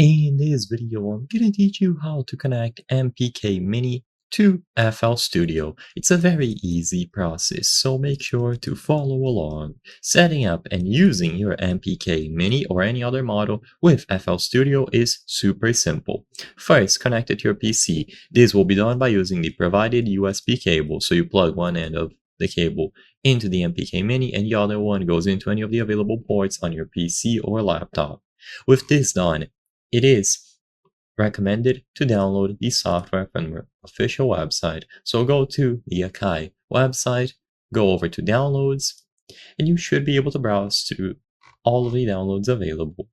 In this video, I'm gonna teach you how to connect MPK Mini to FL Studio. It's a very easy process, so make sure to follow along. Setting up and using your MPK Mini or any other model with FL Studio is super simple. First, connect it to your PC. This will be done by using the provided USB cable, so you plug one end of the cable into the MPK Mini and the other one goes into any of the available ports on your PC or laptop. With this done, it is recommended to download the software from our official website. So go to the Akai website, go over to downloads, and you should be able to browse through all of the downloads available,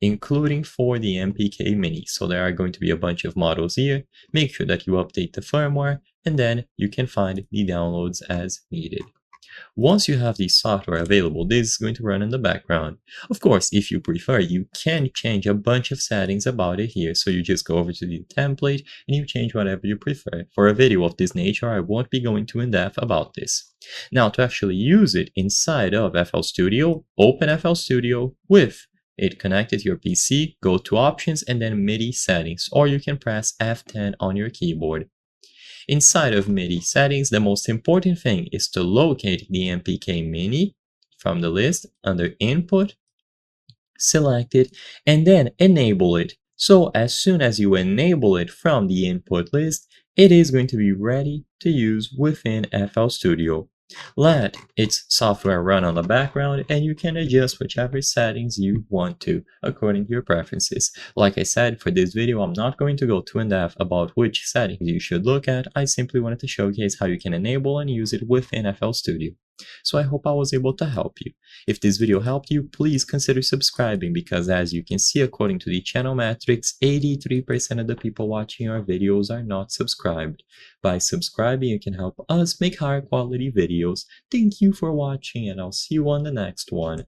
including for the MPK Mini. So there are going to be a bunch of models here. Make sure that you update the firmware, and then you can find the downloads as needed. Once you have the software available, this is going to run in the background. Of course, if you prefer, you can change a bunch of settings about it here. So you just go over to the template and you change whatever you prefer. For a video of this nature, I won't be going too in-depth about this. Now, to actually use it inside of FL Studio, open FL Studio with it connected to your PC, go to Options and then MIDI Settings, or you can press F10 on your keyboard. Inside of MIDI settings, the most important thing is to locate the MPK Mini from the list under Input, select it, and then enable it. So as soon as you enable it from the input list, it is going to be ready to use within FL Studio. Let its software run on the background and you can adjust whichever settings you want to according to your preferences. Like I said, for this video, I'm not going to go too in-depth about which settings you should look at. I simply wanted to showcase how you can enable and use it within FL Studio. So I hope I was able to help you. If this video helped you, please consider subscribing because as you can see, according to the channel metrics, 83% of the people watching our videos are not subscribed. By subscribing, you can help us make higher quality videos. Thank you for watching and I'll see you on the next one.